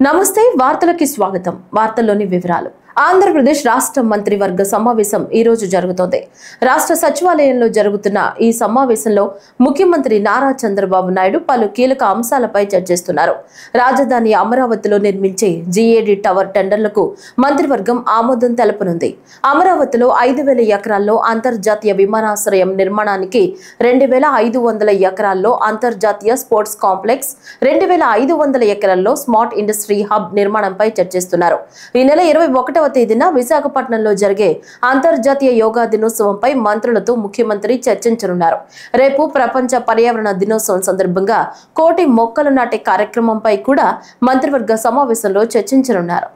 నమస్తే వార్తలకి స్వాగతం. వార్తల్లోని వివరాలు. ఆంధ్రప్రదేశ్ రాష్ట్ర మంత్రివర్గ సమావేశం ఈ రోజు జరుగుతోంది. రాష్ట్ర సచివాలయంలో జరుగుతున్న ఈ సమావేశంలో ముఖ్యమంత్రి నారా చంద్రబాబు నాయుడు పలు కీలక అంశాలపై చర్చిస్తున్నారు. రాజధాని అమరావతిలో నిర్మించే జీఏడీ టవర్ టెండర్లకు మంత్రివర్గం ఆమోదం తెలపనుంది. అమరావతిలో 5,000 ఎకరాల్లో అంతర్జాతీయ విమానాశ్రయం నిర్మాణానికి 2,500 ఎకరాల్లో అంతర్జాతీయ స్పోర్ట్స్ కాంప్లెక్స్, 2,500 ఎకరాల్లో స్మార్ట్ ఇండస్ట్రీ హబ్ నిర్మాణంపై చర్చిస్తున్నారు. ఈ నెల 21వ తేదీన విశాఖపట్నంలో జరిగే అంతర్జాతీయ యోగా దినోత్సవంపై మంత్రులతో ముఖ్యమంత్రి చర్చించనున్నారు. రేపు ప్రపంచ పర్యావరణ దినోత్సవం సందర్భంగా 1 కోటి మొక్కలు నాటే కార్యక్రమంపై కూడా మంత్రివర్గ సమావేశంలో చర్చించనున్నారు.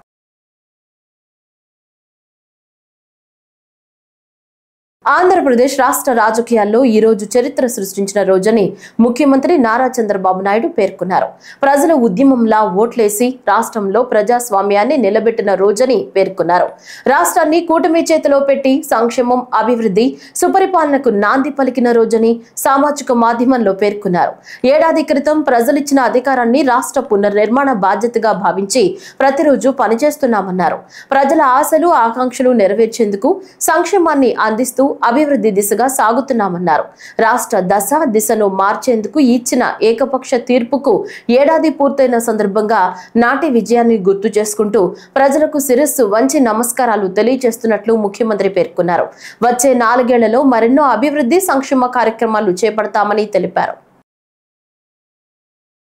ఆంధ్రప్రదేశ్ రాష్ట్ర రాజకీయాల్లో ఈ రోజు చరిత్ర సృష్టించిన రోజని ముఖ్యమంత్రి నారా చంద్రబాబు నాయుడు పేర్కొన్నారు. ప్రజల ఉద్యమంలా ఓట్లేసి రాష్ట్రంలో ప్రజాస్వామ్యాన్ని నిలబెట్టిన రోజని పేర్కొన్నారు. రాష్ట్రాన్ని కూటమి చేతిలో పెట్టి సంక్షేమం, అభివృద్ధి, సుపరిపాలనకు నాంది పలికిన రోజని సామాజిక మాధ్యమంలో పేర్కొన్నారు. ఏడాది క్రితం ప్రజలిచ్చిన అధికారాన్ని రాష్ట్ర పునర్నిర్మాణ బాధ్యతగా భావించి ప్రతిరోజు పనిచేస్తున్నామన్నారు. ప్రజల ఆశలు, ఆకాంక్షలు నెరవేర్చేందుకు సంక్షేమాన్ని అందిస్తూ అభివృద్ధి దిశగా సాగుతున్నామన్నారు. రాష్ట్ర దశ దిశను మార్చేందుకు ఇచ్చిన ఏకపక్ష తీర్పుకు ఏడాది పూర్తయిన సందర్భంగా నాటి విజయాన్ని గుర్తు చేసుకుంటూ ప్రజలకు శిరస్సు వంచి నమస్కారాలు తెలియజేస్తున్నట్లు ముఖ్యమంత్రి పేర్కొన్నారు. వచ్చే 4 ఏళ్లలో మరెన్నో అభివృద్ధి, సంక్షేమ కార్యక్రమాలు చేపడతామని తెలిపారు.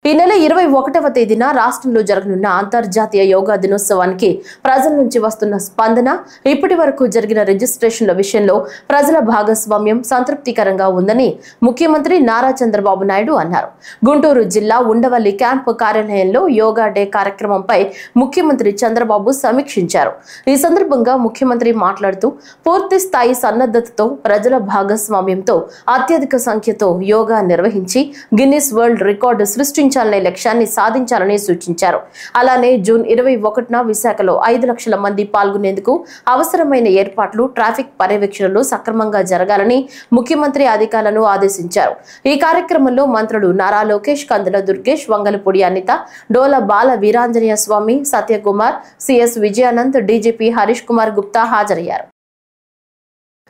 ఈ నెల 21వ తేదీన రాష్ట్రంలో జరగనున్న అంతర్జాతీయ యోగా దినోత్సవానికి ప్రజల నుంచి వస్తున్న స్పందన, ఇప్పటి వరకు జరిగిన రిజిస్ట్రేషన్ల విషయంలో ప్రజల భాగస్వామ్యం సంతృప్తికరంగా ఉందని ముఖ్యమంత్రి నారా చంద్రబాబు నాయుడు అన్నారు. గుంటూరు జిల్లా ఉండవల్లి క్యాంపు కార్యాలయంలో యోగా డే కార్యక్రమంపై ముఖ్యమంత్రి చంద్రబాబు సమీక్షించారు. ఈ సందర్భంగా ముఖ్యమంత్రి మాట్లాడుతూ పూర్తి స్థాయి సన్నద్ధతతో ప్రజల భాగస్వామ్యంతో అత్యధిక సంఖ్యతో యోగా నిర్వహించి గిన్నిస్ వరల్డ్ రికార్డు సృష్టించాలనే లక్ష్యాన్ని సాధించాలని సూచించారు. అలానే జూన్ 21న విశాఖలో 5 లక్షల మంది పాల్గొనేందుకు అవసరమైన ఏర్పాట్లు, ట్రాఫిక్ పర్యవేక్షణలు సక్రమంగా జరగాలని ముఖ్యమంత్రి అధికారులను ఆదేశించారు. ఈ కార్యక్రమంలో మంత్రులు నారా లోకేష్, కందుల దుర్గేష్, వంగలపూడి అనిత, డోల బాల వీరాంజనేయ స్వామి, సత్యకుమార్, సిఎస్ విజయానంద్, డీజీపీ హరీష్ కుమార్ గుప్తా హాజరయ్యారు.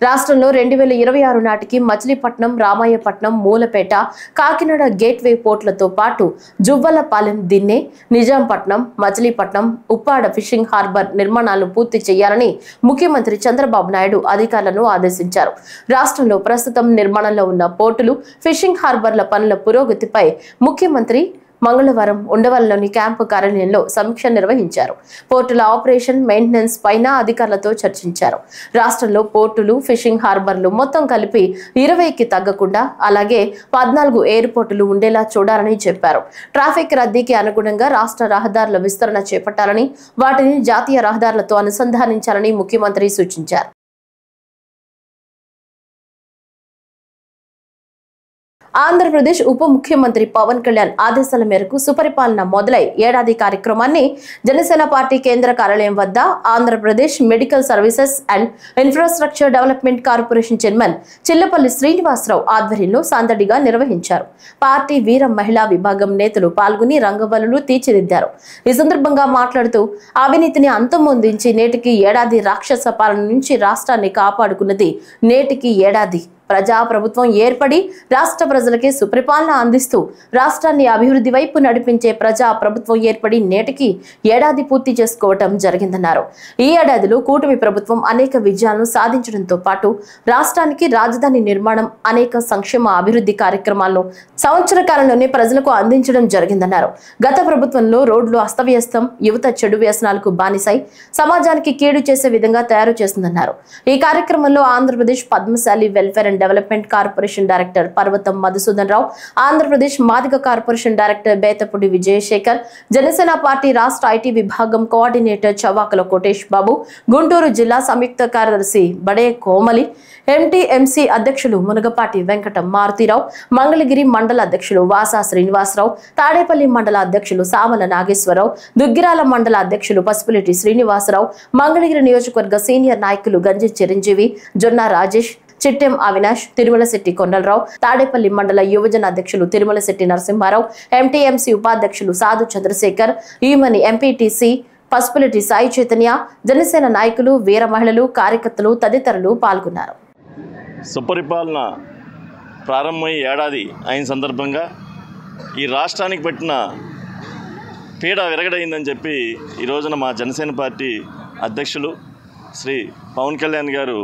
రాష్ట్రంలో 2026 నాటికి మచిలీపట్నం, రామాయపట్నం, మూలపేట, కాకినాడ గేట్వే పోర్టులతో పాటు జువ్వలపాలెం, దిన్నె, నిజాంపట్నం, మచిలీపట్నం, ఉప్పాడ ఫిషింగ్ హార్బర్ నిర్మాణాలను పూర్తి చేయాలని ముఖ్యమంత్రి చంద్రబాబు నాయుడు అధికారులను ఆదేశించారు. రాష్ట్రంలో ప్రస్తుతం నిర్మాణంలో ఉన్న పోర్టులు, ఫిషింగ్ హార్బర్ల పనుల పురోగతిపై ముఖ్యమంత్రి మంగళవారం ఉండవల్లిలోని క్యాంపు కార్యాలయంలో సమీక్ష నిర్వహించారు. పోర్టుల ఆపరేషన్, మెయింటెనెన్స్ పైన అధికారులతో చర్చించారు. రాష్ట్రంలో పోర్టులు, ఫిషింగ్ హార్బర్లు మొత్తం కలిపి 20కి తగ్గకుండా అలాగే 14 ఎయిర్పోర్టులు ఉండేలా చూడాలని చెప్పారు. ట్రాఫిక్ రద్దీకి అనుగుణంగా రాష్ట్ర రహదారుల విస్తరణ చేపట్టాలని, వాటిని జాతీయ రహదారులతో అనుసంధానించాలని ముఖ్యమంత్రి సూచించారు. ఆంధ్రప్రదేశ్ ఉప ముఖ్యమంత్రి పవన్ కళ్యాణ్ ఆదేశాల మేరకు సుపరిపాలన మొదలై ఏడాది కార్యక్రమాన్ని జనసేన పార్టీ కేంద్ర కార్యాలయం వద్ద Andhra Pradesh medical services and infrastructure development corporation chairman Chillapalli Srinivasarao ఆధ్వర్యంలో సందడిగా నిర్వహించారు. పార్టీ వీర మహిళా విభాగం నేతలు పాల్గొని రంగవల్లులు తీర్చిదిద్దారు. ఈ సందర్భంగా మాట్లాడుతూ అవినీతిని అంతమొందించి నేటికి ఏడాది రాక్షస పాలన నుంచి రాష్ట్రాన్ని కాపాడుకున్నది నేటికి ఏడాది. ప్రజా ప్రభుత్వం ఏర్పడి రాష్ట్ర ప్రజలకి సుపరిపాలన అందిస్తూ రాష్ట్రాన్ని అభివృద్ధి వైపు నడిపించే ప్రజా ప్రభుత్వం ఏర్పడి నేటికి ఏడాది పూర్తి చేసుకోవటం జరిగిందన్నారు. ఈ ఏడాదిలో కూటమి ప్రభుత్వం అనేక విజయాలను సాధించడంతో పాటు రాష్ట్రానికి రాజధాని నిర్మాణం, అనేక సంక్షేమ అభివృద్ధి కార్యక్రమాలను సంవత్సర కాలంలోనే ప్రజలకు అందించడం జరిగిందన్నారు. గత ప్రభుత్వంలో రోడ్లు అస్తవ్యస్తం, యువత చెడు వ్యసనాలకు బానిసై సమాజానికి కీడు చేసే విధంగా తయారు చేసిందన్నారు. ఈ కార్యక్రమంలో Andhra Pradesh Padmashali welfare and development corporation director పర్వతం మధుసూదన్ రావు, Andhra Pradesh Madiga corporation director Bethapudi Vijayasekhar, Janasena party రాష్ట్ర ఐటీ విభాగం కోఆర్డినేటర్ చవాకల కోటేష్ బాబు, గుంటూరు జిల్లా సంయుక్త కార్యదర్శి బడే కోమలి, ఎంటీఎంసీ అధ్యక్షులు మునగపాటి వెంకట మారుతీరావు, మంగళగిరి మండల అధ్యక్షులు వాసా శ్రీనివాసరావు, తాడేపల్లి మండల అధ్యక్షులు సామల నాగేశ్వరరావు, దుగ్గిరాల మండల అధ్యక్షులు పసుపులేటి శ్రీనివాసరావు, మంగళగిరి నియోజకవర్గ సీనియర్ నాయకులు గంజి చిరంజీవి, జొన్న రాజేష్, చిట్టెం అవినాష్, తిరుమలశెట్టి కొండలరావు, తాడేపల్లి మండల యువజన అధ్యక్షులు తిరుమలశెట్టి నరసింహారావు, ఎంటీఎంసీ ఉపాధ్యక్షులు సాధు చంద్రశేఖర్, ఈమని ఎంపీటీసీ పసుపులెట్టి సాయి చైతన్య, జనసేన నాయకులు, వీర మహిళలు, కార్యకర్తలు తదితరులు పాల్గొన్నారు. సుపరిపాలన ప్రారంభమై ఏడాది అయిన సందర్భంగా ఈ రాష్ట్రానికి పట్టిన పీడ విరగడైందని చెప్పి ఈ రోజున మా జనసేన పార్టీ అధ్యక్షులు శ్రీ పవన్ కళ్యాణ్ గారు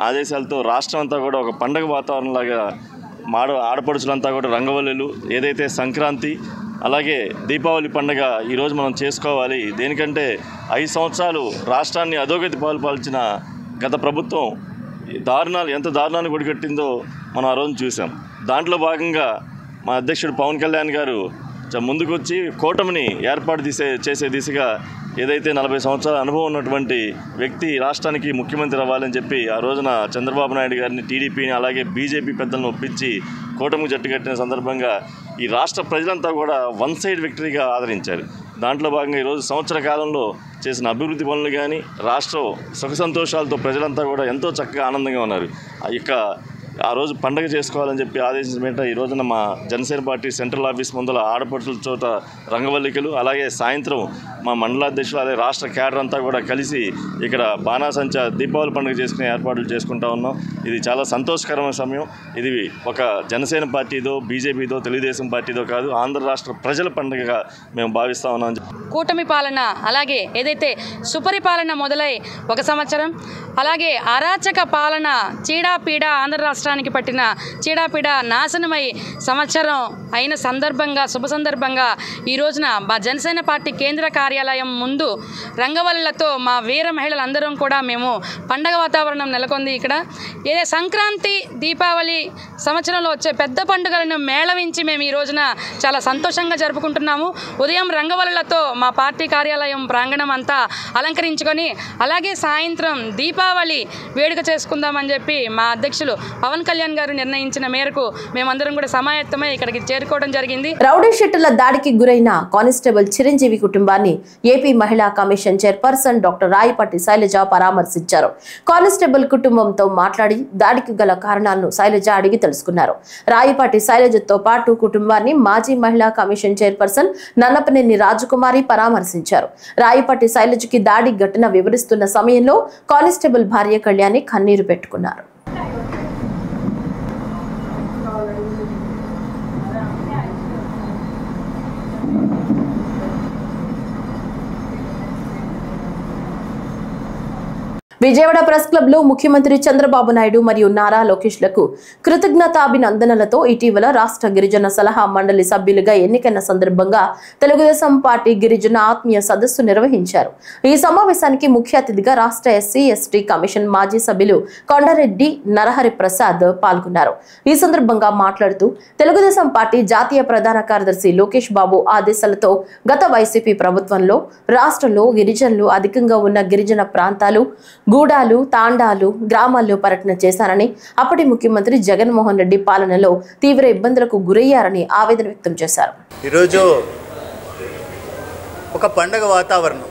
ఆదేశాలతో రాష్ట్రం అంతా కూడా ఒక పండగ వాతావరణంలాగా ఆడపడుచులంతా కూడా రంగవల్లులు, ఏదైతే సంక్రాంతి అలాగే దీపావళి పండుగ ఈరోజు మనం చేసుకోవాలి. దేనికంటే 5 సంవత్సరాలు రాష్ట్రాన్ని అధోగతి పాల్చిన గత ప్రభుత్వం ఎంత దారుణాన్ని కొడిగట్టిందో మనం ఆ రోజు చూసాం. దాంట్లో భాగంగా మా అధ్యక్షుడు పవన్ కళ్యాణ్ గారు ముందుకొచ్చి కూటమిని ఏర్పాటు చేసే దిశగా ఏదైతే 40 సంవత్సరాల అనుభవం ఉన్నటువంటి వ్యక్తి రాష్ట్రానికి ముఖ్యమంత్రి అవ్వాలని చెప్పి ఆ రోజున చంద్రబాబు నాయుడు గారిని, టీడీపీని అలాగే బీజేపీ పెద్దలను ఒప్పించి కూటమికి జట్టు కట్టిన సందర్భంగా ఈ రాష్ట్ర ప్రజలంతా కూడా వన్ సైడ్ విక్టరీగా ఆదరించారు. దాంట్లో భాగంగా ఈరోజు సంవత్సర కాలంలో చేసిన అభివృద్ధి పనులు కానీ రాష్ట్రం సుఖ సంతోషాలతో ప్రజలంతా కూడా ఎంతో చక్కగా ఆనందంగా ఉన్నారు. ఆ రోజు పండగ చేసుకోవాలని చెప్పి ఆదేశించబెట్ట ఈ రోజున మా జనసేన పార్టీ సెంట్రల్ ఆఫీస్ ముందల ఆడపడుచుల చోట రంగవల్లికలు, అలాగే సాయంత్రం మా మండలాధ్యక్షులు అలాగే రాష్ట్ర క్యాడర్ అంతా కూడా కలిసి ఇక్కడ బాణాసంచా దీపావళి పండుగ చేసుకునే ఏర్పాట్లు చేసుకుంటా ఉన్నాం. ఇది చాలా సంతోషకరమైన సమయం. ఇది ఒక జనసేన పార్టీదో, బీజేపీదో, తెలుగుదేశం పార్టీదో కాదు, ఆంధ్ర రాష్ట్ర ప్రజల పండుగగా మేము భావిస్తా ఉన్నాం. కూటమి పాలన అలాగే ఏదైతే సుపరిపాలన మొదలై 1 సంవత్సరం, అలాగే అరాచక పాలన చీడాపీడ ఆంధ్ర రాష్ట్రానికి పట్టిన చీడాపీడ నాశనమై సంవత్సరం అయిన సందర్భంగా శుభ సందర్భంగా ఈ రోజున మా జనసేన పార్టీ కేంద్ర కార్యాలయం ముందు రంగవల్లులతో మా వీర మహిళలందరం కూడా మేము పండగ వాతావరణం నెలకొంది. ఇక్కడ ఏదే సంక్రాంతి, దీపావళి సంవత్సరంలో వచ్చే పెద్ద పండుగలను మేళవించి మేము ఈ రోజున చాలా సంతోషంగా జరుపుకుంటున్నాము. ఉదయం రంగవల్లులతో మా పార్టీ కార్యాలయం ప్రాంగణం అంతా అలంకరించుకొని అలాగే సాయంత్రం దీపావళి వేడుక చేసుకుందామని చెప్పి మా అధ్యక్షులు పవన్ కళ్యాణ్ గారు నిర్ణయించిన మేరకు మేమందరం కూడా సమాయత్తమై ఇక్కడికి చేరుకోవడం జరిగింది. రౌడీ షీటర్ల దాడికి గురైన కానిస్టేబుల్ చిరంజీవి కుటుంబాన్ని ఏపీ మహిళా commission chairperson doctor Rayapati Sailaja పరామర్శించారు. కానిస్టేబుల్ కుటుంబంతో మాట్లాడి దాడికి గల కారణాలను శైలజ అడిగి తెలుసుకున్నారు. రాయపాటి శైలజతో పాటు కుటుంబాన్ని మాజీ మహిళా కమిషన్ చైర్పర్సన్ నన్నపనేని రాజకుమారి పరామర్శించారు. రాయపాటి శైలజకి దాడి ఘటన వివరిస్తున్న సమయంలో కానిస్టేబుల్ భార్య కళ్యాణి కన్నీరు పెట్టుకున్నారు. విజయవాడ ప్రెస్ క్లబ్ లో ముఖ్యమంత్రి చంద్రబాబు నాయుడు మరియు నారా లోకేష్లకు కృతజ్ఞతాభినందనలతో ఇటీవల రాష్ట్ర గిరిజన సలహా మండలి సభ్యులుగా ఎన్నికైన సందర్భంగా తెలుగుదేశం పార్టీ గిరిజన ఆత్మీయ సదస్సు నిర్వహించారు. ఈ సమావేశానికి ముఖ్య అతిథిగా రాష్ట్ర ఎస్సీ ఎస్టీ కమిషన్ మాజీ సభ్యులు కొండారెడ్డి నరహరి ప్రసాద్ పాల్గొన్నారు. ఈ సందర్భంగా మాట్లాడుతూ తెలుగుదేశం పార్టీ జాతీయ ప్రధాన కార్యదర్శి లోకేష్ బాబు ఆదేశాలతో గత వైసీపీ ప్రభుత్వంలో రాష్ట్రంలో గిరిజనులు అధికంగా ఉన్న గిరిజన ప్రాంతాలు, గూడాలు, తాండాలు, గ్రామాల్లో పర్యటన చేశారని, అప్పటి ముఖ్యమంత్రి జగన్మోహన్ రెడ్డి పాలనలో తీవ్ర ఇబ్బందులకు గురయ్యారని ఆవేదన వ్యక్తం చేశారు. ఈరోజు ఒక పండగ వాతావరణం.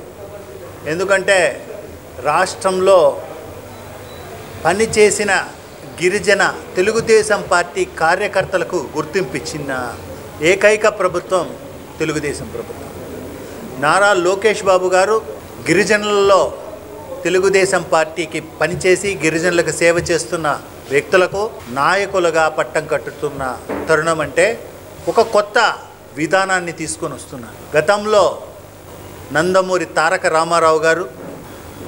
ఎందుకంటే రాష్ట్రంలో పనిచేసిన గిరిజన తెలుగుదేశం పార్టీ కార్యకర్తలకు గుర్తింపిచ్చిన ఏకైక ప్రభుత్వం తెలుగుదేశం ప్రభుత్వం. నారా లోకేష్ బాబు గారు గిరిజనులలో తెలుగుదేశం పార్టీకి పనిచేసి గిరిజనులకు సేవ చేస్తున్న వ్యక్తులకు నాయకులుగా పట్టం కట్టుతున్న తరుణం అంటే ఒక కొత్త విధానాన్ని తీసుకొని వస్తున్నారు. గతంలో నందమూరి తారక రామారావు గారు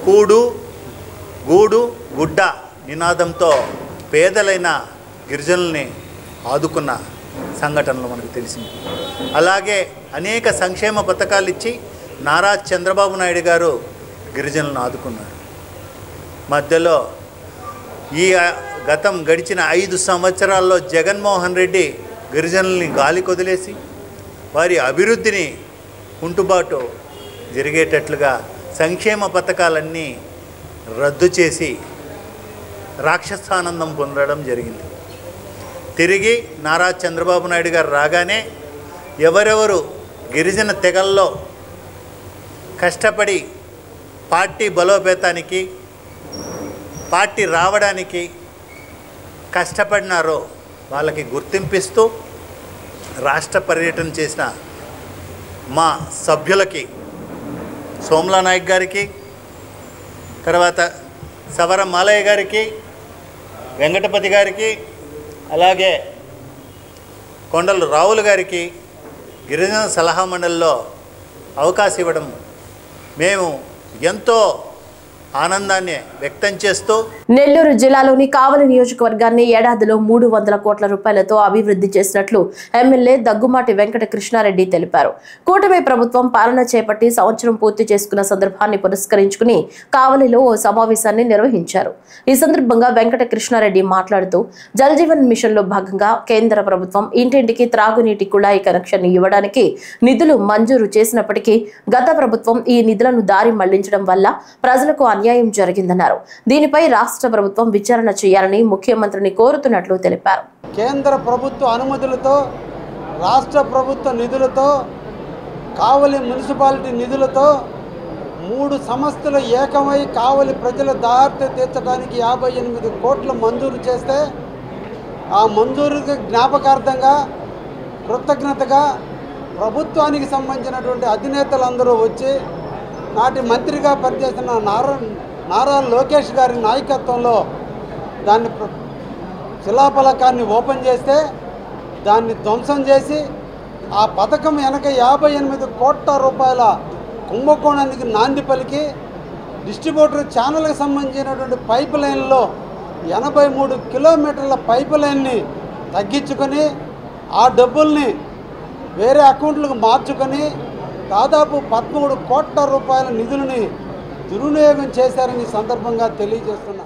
కూడు గూడు గుడ్డ నినాదంతో పేదలైన గిరిజనుల్ని ఆదుకున్న సంఘటనలు మనకు తెలిసింది. అలాగే అనేక సంక్షేమ పథకాలు ఇచ్చి నారా చంద్రబాబు నాయుడు గారు గిరిజనులను ఆదుకున్నారు. మధ్యలో ఈ గడిచిన 5 సంవత్సరాల్లో జగన్మోహన్ రెడ్డి గిరిజనుల్ని గాలి కొదిలేసి వారి అభివృద్ధిని కుంటుబాటు జరిగేటట్లుగా సంక్షేమ పథకాలన్నీ రద్దు చేసి రాక్షసానందం పొందడం జరిగింది. తిరిగి నారా చంద్రబాబు నాయుడు గారు రాగానే ఎవరెవరు గిరిజన తెగల్లో కష్టపడి పార్టీ బలోపేతానికి, పార్టీ రావడానికి కష్టపడినారో వాళ్ళకి గుర్తింపిస్తూ రాష్ట్ర పర్యటన చేసిన మా సభ్యులకి సోమ్లా నాయక్ గారికి, తర్వాత సవర మాలయ్య గారికి, వెంకటపతి గారికి, అలాగే కొండలు రావులు గారికి గిరిజన సలహా మండలిలో అవకాశం ఇవ్వడం మేము ఎంతో ఆనందాన్ని వ్యక్తం చేస్తూ నెల్లూరు జిల్లాలోని కావలి నియోజకవర్గాన్ని ఏడాదిలో 300 కోట్ల రూపాయలతో అభివృద్ధి చేసినట్లు ఎమ్మెల్యే దగ్గుమాటి వెంకట కృష్ణారెడ్డి తెలిపారు. కూటమి ప్రభుత్వం పాలన చేపట్టి సంవత్సరం పూర్తి చేసుకున్న సందర్భాన్ని పురస్కరించుకుని కావలిలో ఓ సమావేశాన్ని నిర్వహించారు. ఈ సందర్భంగా వెంకట కృష్ణారెడ్డి మాట్లాడుతూ జల్ జీవన్ మిషన్ లో భాగంగా కేంద్ర ప్రభుత్వం ఇంటింటికి త్రాగునీటి కుళాయి కనెక్షన్ ఇవ్వడానికి నిధులు మంజూరు చేసినప్పటికీ గత ప్రభుత్వం ఈ నిధులను దారి మళ్లించడం వల్ల ప్రజలకు అన్యాయం జరిగిందన్నారు. దీనిపై రాష్ట్ర ప్రభుత్వం విచారణ చేయాలని ముఖ్యమంత్రిని కోరుతున్నట్లు తెలిపారు. కేంద్ర ప్రభుత్వ అనుమతులతో, రాష్ట్ర ప్రభుత్వ నిధులతో, కావలి మున్సిపాలిటీ నిధులతో 3 సంస్థలు ఏకమై కావలి ప్రజల దారిని తీర్చడానికి 58 కోట్లు మంజూరు చేస్తే ఆ మంజూరుకి జ్ఞాపకార్థంగా కృతజ్ఞతగా ప్రభుత్వానికి సంబంధించినటువంటి అధినేతలందరూ వచ్చి నాటి మంత్రిగా పనిచేసిన నారా లోకేష్ గారి నాయకత్వంలో దాన్ని శిలాఫలకాన్ని ఓపెన్ చేస్తే దాన్ని ధ్వంసం చేసి ఆ పథకం వెనక 58 కోట్ల రూపాయల కుంభకోణానికి నాంది పలికి డిస్ట్రిబ్యూటర్ ఛానల్కి సంబంధించినటువంటి పైప్ లైన్లో 83 కిలోమీటర్ల పైప్ లైన్ని తగ్గించుకొని ఆ డబ్బుల్ని వేరే అకౌంట్లకు మార్చుకొని దాదాపు 13 కోట్ల రూపాయల నిధులని దుర్వినియోగం చేశారని సందర్భంగా తెలియజేస్తున్నా.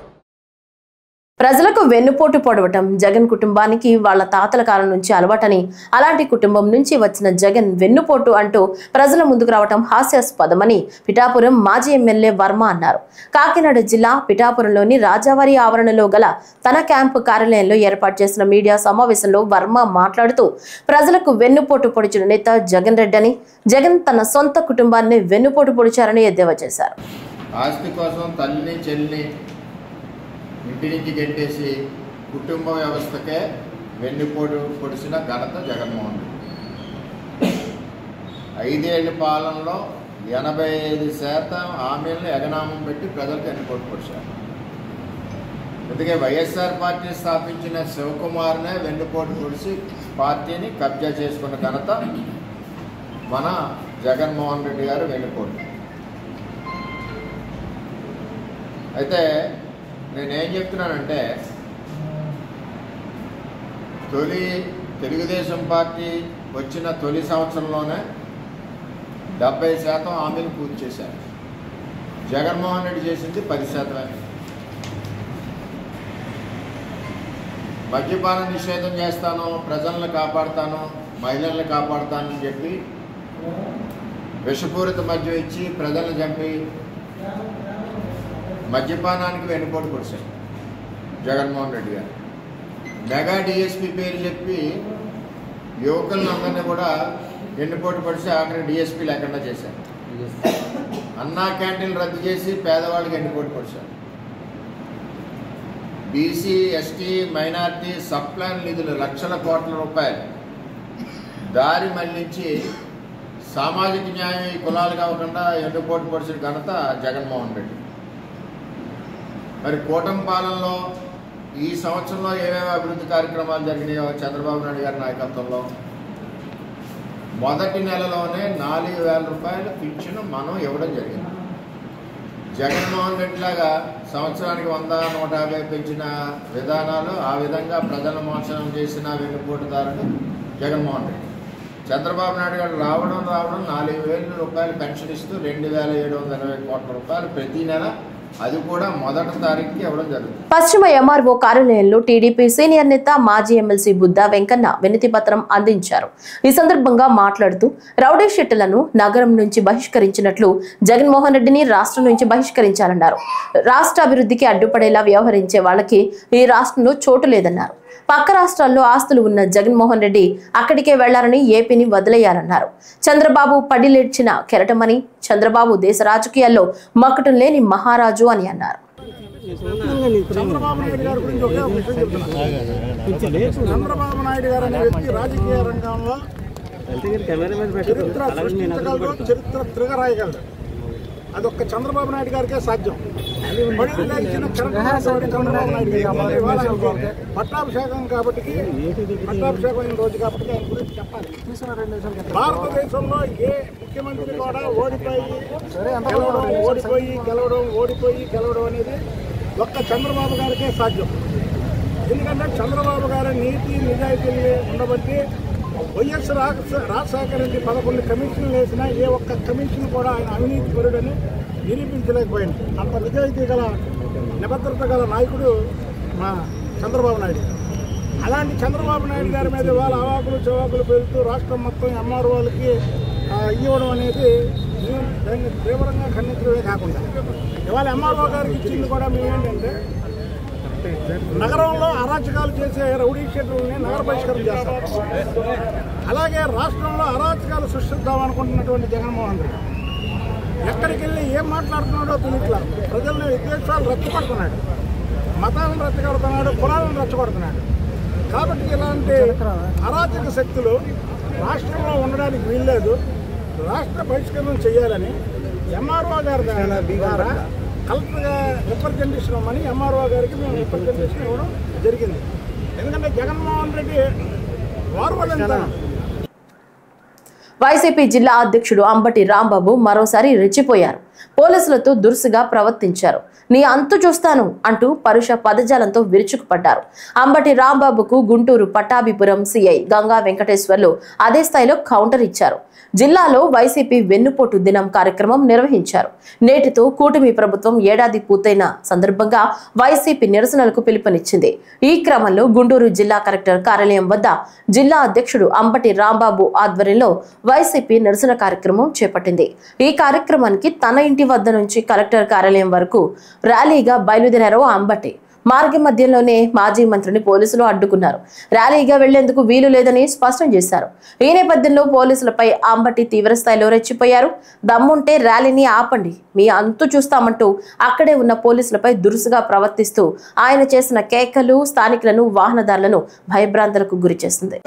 ప్రజలకు వెన్నుపోటు పొడవటం జగన్ కుటుంబానికి వాళ్ళ తాతల కాలం నుంచి అలవాటని, అలాంటి కుటుంబం నుంచి వచ్చిన జగన్ వెన్నుపోటు అంటూ ప్రజల ముందుకు రావటం హాస్యాస్పదమని పిఠాపురం మాజీ ఎమ్మెల్యే వర్మ అన్నారు. కాకినాడ జిల్లా పిఠాపురంలోని రాజావారి ఆవరణలో గల తన క్యాంపు కార్యాలయంలో ఏర్పాటు చేసిన మీడియా సమావేశంలో వర్మ మాట్లాడుతూ ప్రజలకు వెన్నుపోటు పొడిచిన నేత జగన్ రెడ్డి అని, జగన్ తన సొంత కుటుంబాన్ని వెన్నుపోటు పొడిచారని ఎద్దేవా చేశారు. ఆస్తి కోసం తల్లిని చెల్లిని ఇంటి నుంచి గెట్టేసి కుటుంబ వ్యవస్థకే వెన్నుపోటు పొడిచిన ఘనత జగన్మోహన్ రెడ్డి. 5 ఏళ్ల పాలనలో 85% హామీలను ఎగనామం పెట్టి ప్రజలకు వెన్నుపోటు పొడిచారు. అందుకే వైఎస్ఆర్ పార్టీని స్థాపించిన శివకుమార్నే వెన్నుపోటు పొడిచి పార్టీని కబ్జా చేసుకున్న ఘనత మన జగన్మోహన్ రెడ్డి గారు వెన్నుపోటు. అయితే నేనేం చెప్తున్నానంటే, తెలుగుదేశం పార్టీ వచ్చిన తొలి సంవత్సరంలోనే 70% హామీలు పూర్తి చేశారు. జగన్మోహన్ రెడ్డి చేసింది 10%. మద్యపాన నిషేధం చేస్తాను, ప్రజలను కాపాడుతాను, మహిళలను కాపాడుతానని చెప్పి విషపూరిత మద్యం ఇచ్చి ప్రజలను చంపి మద్యపానానికి వెన్నుపోటు పొడిచారు జగన్మోహన్ రెడ్డి గారు. మెగా డిఎస్పీ పేరు చెప్పి యువకులందరినీ కూడా వెన్నుపోటు పొడిచి ఆఖరి డిఎస్పీ లేకుండా చేశారు. అన్నా క్యాంటీన్లు రద్దు చేసి పేదవాళ్ళకి వెన్నుపోటు పొడిచారు. బీసీ, ఎస్టీ, మైనార్టీ సప్లాన్ నిధులు లక్షల కోట్ల రూపాయలు దారి మళ్లించి సామాజిక న్యాయం ఈ కులాలు కాకుండా వెన్నుపోటు పొడిచిన ఘనత జగన్మోహన్ రెడ్డి. మరి కూటమి పాలనలో ఈ సంవత్సరంలో ఏమేమి అభివృద్ధి కార్యక్రమాలు జరిగినాయో చంద్రబాబు నాయుడు గారి నాయకత్వంలో మొదటి నెలలోనే 4,000 రూపాయల పింఛన్ మనం ఇవ్వడం జరిగింది. జగన్మోహన్ రెడ్డి లాగా సంవత్సరానికి 100, 150 పెంచిన విధానాలు, ఆ విధంగా ప్రజల మోసనం చేసిన వెన్నుపోటుదారుడు జగన్మోహన్ రెడ్డి. చంద్రబాబు నాయుడు గారు రావడం 4,000 రూపాయలు పెన్షన్ ఇస్తూ 2,720 కోట్ల రూపాయలు ప్రతి నెల, అది కూడా మొదటి తారీఖుకి ఇవ్వడం జరుగుతుంది. పశ్చిమ ఎంఆర్ఓ కార్యాలయంలో టీడీపీ సీనియర్ నేత మాజీ ఎమ్మెల్సీ బుద్దా వెంకన్న వినతి పత్రం అందించారు. ఈ సందర్భంగా మాట్లాడుతూ రౌడీ షీట్లను నగరం నుంచి బహిష్కరించినట్లు జగన్మోహన్ రెడ్డిని రాష్ట్రం నుంచి బహిష్కరించాలన్నారు. రాష్ట్ర అభివృద్ధికి అడ్డుపడేలా వ్యవహరించే వాళ్ళకి ఈ రాష్ట్రంలో చోటు లేదన్నారు. పక్క రాష్ట్రాల్లో ఆస్తులు ఉన్న జగన్మోహన్ రెడ్డి అక్కడికే వెళ్లారని, ఏపీని వదిలేయాలన్నారు. చంద్రబాబు పడిలేడ్చిన కెరటమని, చంద్రబాబు దేశ రాజకీయాల్లో మకుటం లేని మహారాజు అని అన్నారు. చంద్రబాబు నాయుడు గారి గురించి ఒకే ఒక విషయం చెప్తున్నాను. చంద్రబాబు నాయుడు గారు అనే వ్యక్తి రాజకీయ రంగంలో చరిత్ర సృష్టించగలడు, చరిత్ర తిరగరాయగలడు. అది ఒక్క చంద్రబాబు నాయుడు గారికే సాధ్యం. ఇచ్చిన చంద్రబాబు నాయుడు గారు పట్టాభిషేకం కాబట్టి, పట్టాభిషేకం అయిన రోజు కాబట్టి ఆయన గురించి చెప్పాలి. భారతదేశంలో ఏ ముఖ్యమంత్రి కూడా ఓడిపోయి గెలవడం అనేది ఒక్క చంద్రబాబు గారికే సాధ్యం. ఎందుకంటే చంద్రబాబు గారి నీతి నిజాయితీలు ఉండబట్టి వైఎస్ రాజశేఖర రెడ్డి 11 కమిషన్లు వేసినా ఏ ఒక్క కమిషన్ కూడా ఆయన అవినీతి పరుడని నిరూపించలేకపోయింది. అంత నిజాయితీ గల, నిబద్ధత గల నాయకుడు మా చంద్రబాబు నాయుడు. అలాంటి చంద్రబాబు నాయుడు గారి మీద వాళ్ళ అవాకులు చవాకులు పెరుగుతూ రాష్ట్రం మొత్తం ఎంఆర్ఓలకి ఇవ్వడం అనేది దాన్ని తీవ్రంగా ఖండించడమే కాకుండా ఇవాళ ఎంఆర్ఓ గారికి ఇచ్చింది కూడా మేమేంటంటే నగరంలో అరాచకాలు చేసే రౌడీ షెడ్యూల్ని నగర బహిష్కరణ చేస్తాం. అలాగే రాష్ట్రంలో అరాచకాలు సృష్టిద్దామనుకుంటున్నటువంటి జగన్మోహన్ రెడ్డి ఎక్కడికి వెళ్ళి ఏం మాట్లాడుతున్నాడో తెలియట్లా. ప్రజల్ని విద్వేషాలు రెచ్చగొడుతున్నాడు, మతాలను రెచ్చగొడుతున్నాడు, కులాలను రెచ్చగొడుతున్నాడు. కాబట్టి ఇలాంటి అరాచక శక్తులు రాష్ట్రంలో ఉండడానికి వీల్లేదు. రాష్ట్ర బహిష్కరణ చేయాలని ఎంఆర్ఓ గారి ద్వారా కలెక్టర్గా రిప్రజెంటేషన్ ఇవ్వమని ఎంఆర్ఓ గారికి మేము రిప్రజెంటేషన్ ఇవ్వడం జరిగింది. ఎందుకంటే జగన్మోహన్ రెడ్డి వార్వలంతా. వైసీపీ జిల్లా అధ్యక్షుడు అంబటి రాంబాబు మరోసారి రెచ్చిపోయారు. పోలీసులతో దురుసుగా ప్రవర్తించారు. నీ అంతు చూస్తాను అంటూ పరుష పదజాలంతో విరుచుకుపడ్డారు. అంబటి రాంబాబుకు గుంటూరు పట్టాభిపురం సిఐ గంగా వెంకటేశ్వర్లు అదే స్థాయిలో కౌంటర్ ఇచ్చారు. జిల్లాలో వైసీపీ వెన్నుపోటు దినం కార్యక్రమం నిర్వహించారు. నేటితో కూటమి ప్రభుత్వం ఏడాది పూర్తయిన సందర్భంగా వైసీపీ నిరసనలకు పిలుపునిచ్చింది. ఈ క్రమంలో గుంటూరు జిల్లా కలెక్టర్ కార్యాలయం వద్ద జిల్లా అధ్యక్షుడు అంబటి రాంబాబు ఆధ్వర్యంలో వైసీపీ నిరసన కార్యక్రమం చేపట్టింది. ఈ కార్యక్రమానికి తన ఇంటి వద్ద నుంచి కలెక్టర్ కార్యాలయం వరకు ర్యాలీగా బయలుదేరారు అంబటి. మార్గ మధ్యంలోనే మాజీ మంత్రిని పోలీసులు అడ్డుకున్నారు. ర్యాలీగా వెళ్లేందుకు వీలు లేదని స్పష్టం చేశారు. ఈ నేపథ్యంలో పోలీసులపై అంబటి తీవ్రస్థాయిలో రెచ్చిపోయారు. దమ్ముంటే ర్యాలీని ఆపండి, మీ అంతు చూస్తామంటూ అక్కడే ఉన్న పోలీసులపై దురుసుగా ప్రవర్తిస్తూ ఆయన చేసిన కేకలు స్థానికులను, వాహనదారులను భయభ్రాంతులకు గురి చేస్తుంది.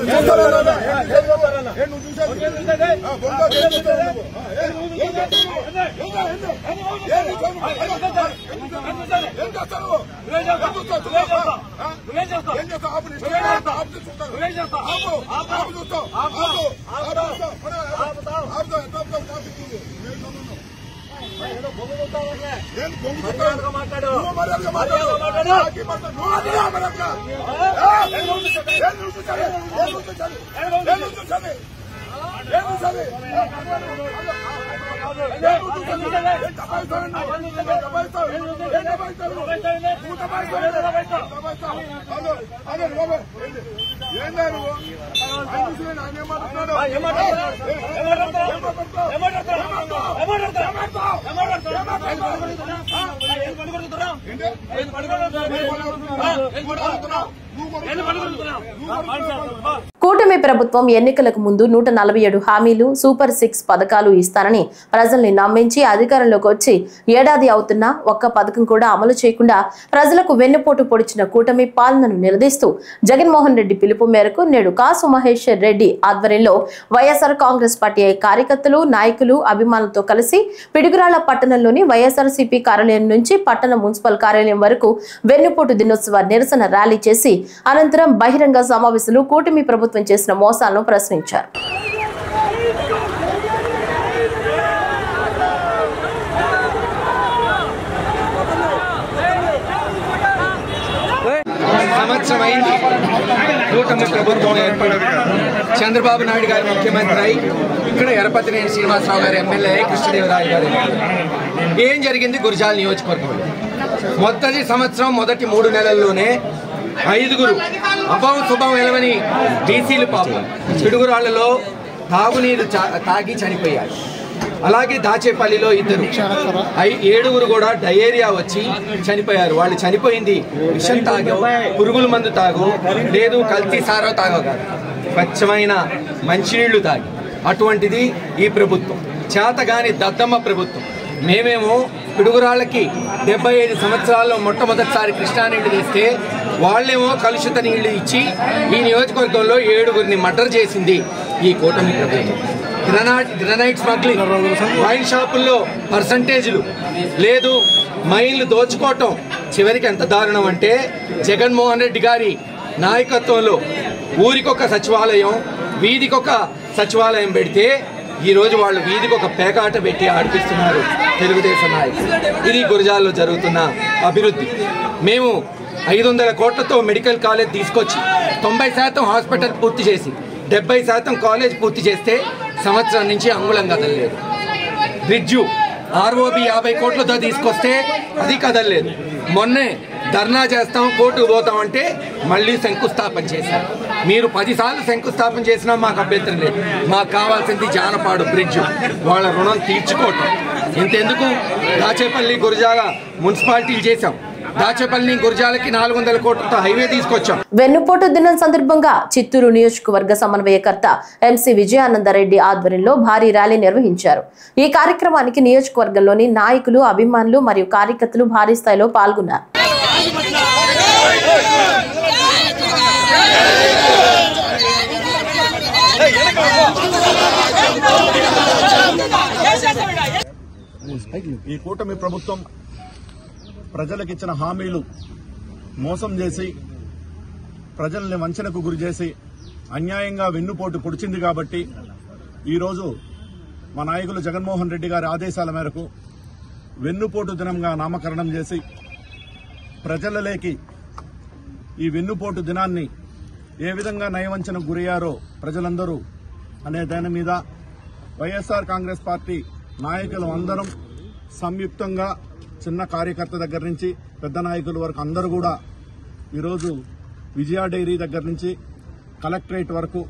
కూటమి ప్రభుత్వం ఎన్నికలకు ముందు 147 హామీలు, సూపర్ 6 పథకాలు ఇస్తానని ప్రజల్ని నమ్మించి అధికారంలోకి వచ్చి ఏడాది అవుతున్నా ఒక్క పథకం కూడా అమలు చేయకుండా ప్రజలకు వెన్నుపోటు పొడిచిన కూటమి పాలనను నిలదీస్తూ జగన్మోహన్ రెడ్డి పిలుపు మేరకు నేడు కాసు మహేశ్వర్ రెడ్డి ఆధ్వర్యంలో వైఎస్ఆర్ కాంగ్రెస్ పార్టీ కార్యకర్తలు, నాయకులు, అభిమానులతో కలిసి పిడుగురాళ్ల పట్టణంలోని వైఎస్ఆర్సీపీ కార్యాలయం నుంచి పట్టణ మున్సిపల్ కార్యాలయం వరకు వెన్నుపోటు దినోత్సవ నిరసన ర్యాలీ చేసి అనంతరం బహిరంగ సమావేశంలో కూటమి ప్రభుత్వం చేసిన మోసాలను ప్రశ్నించారు. సంవత్సరం అయింది కూటమి ప్రభుత్వం ఏర్పడి, చంద్రబాబు నాయుడు గారు ముఖ్యమంత్రి అయి, ఇక్కడ ఎరపతినేని శ్రీనివాసరావు గారు ఎమ్మెల్యే, కృష్ణదేవరాయ గారు. ఏం జరిగింది గురజాల నియోజకవర్గంలో? మొదటి సంవత్సరం మొదటి 3 నెలల్లోనే 5 అభావం స్వభావం ఎలవని బీసీలు పాపం పిడుగురాళ్లలో తాగునీరు తాగి చనిపోయారు. అలాగే దాచేపల్లిలో 2, 7 కూడా డయేరియా వచ్చి చనిపోయారు. వాళ్ళు చనిపోయింది విషం తాగో, పురుగుల మందు తాగో, లేదు కల్తీ సారో తాగో కాదు, స్వచ్ఛమైన మంచినీళ్లు తాగి. అటువంటిది ఈ ప్రభుత్వం, చేతగాని దద్దమ్మ ప్రభుత్వం. మేమేమో పిడుగురాళ్ళకి 75 సంవత్సరాల్లో మొట్టమొదటిసారి కృష్ణానీళ్లు తెస్తే వాళ్ళేమో కలుషిత నీళ్లు ఇచ్చి ఈ నియోజకవర్గంలో 7గురిని మర్డర్ చేసింది ఈ కూటమి ప్రభుత్వం. గ్రనైట్ స్మగ్లింగ్, వైన్ షాపుల్లో పర్సంటేజ్లు లేదు, మైన్లు దోచుకోవటం, చివరికి ఎంత దారుణం అంటే జగన్మోహన్ రెడ్డి గారి నాయకత్వంలో ఊరికొక సచివాలయం, వీధికొక సచివాలయం పెడితే ఈరోజు వాళ్ళు వీధికి ఒక పేకాట పెట్టి ఆడిపిస్తున్నారు తెలుగుదేశం నాయకులు. ఇది గురజాల్లో జరుగుతున్న అభివృద్ధి. మేము 500 కోట్లతో మెడికల్ కాలేజ్ తీసుకొచ్చి 90% హాస్పిటల్ పూర్తి చేసి 70% కాలేజ్ పూర్తి చేస్తే సంవత్సరం నుంచి అంగుళం కదలలేదు. బ్రిడ్జు ROB 50 కోట్లతో తీసుకొస్తే అది కదలలేదు. మొన్నే ధర్నా చేస్తాం, కోర్టుకు పోతామంటే మళ్ళీ శంకుస్థాపన చేశారు. మీరు 10 సార్లు శంకుస్థాపన చేసినా మాకు అభ్యంతరం లేదు. మాకు కావాల్సింది జానపాడు బ్రిడ్జ్, వాళ్ళ రుణం తీర్చుకోవటం. ఇంతెందుకు దాచేపల్లి గురజాల మున్సిపాలిటీలు చేశాం, దాచేపల్లి గురజాలకి 400 కోట్లతో హైవే తీసుకొచ్చాం. వెన్నుపోటు దినం సందర్భంగా చిత్తూరు నియోజకవర్గ సమన్వయకర్త MC విజయానందరెడ్డి ఆధ్వర్యంలో భారీ ర్యాలీ నిర్వహించారు. ఈ కార్యక్రమానికి నియోజకవర్గంలోని నాయకులు, అభిమానులు మరియు కార్యకర్తలు భారీ స్థాయిలో పాల్గొన్నారు. ఈ కూటమి ప్రభుత్వం ప్రజలకిచ్చిన హామీలు మోసం చేసి, ప్రజల్ని వంచనకు గురి చేసి, అన్యాయంగా వెన్నుపోటు పొడిచింది కాబట్టి ఈరోజు మా నాయకులు జగన్మోహన్ రెడ్డి గారి ఆదేశాల మేరకు వెన్నుపోటు దినంగా నామకరణం చేసి ప్రజలలోకి ఈ వెన్నుపోటు దినాన్ని ఏ విధంగా నయవంచనకు గురయ్యారో ప్రజలందరూ అనే దాని మీద వైఎస్ఆర్ కాంగ్రెస్ పార్టీ నాయకులు అందరం సంయుక్తంగా చిన్న కార్యకర్త దగ్గర నుంచి పెద్ద నాయకుల వరకు అందరూ కూడా ఈరోజు విజయ డైరీ దగ్గర నుంచి కలెక్టరేట్ వరకు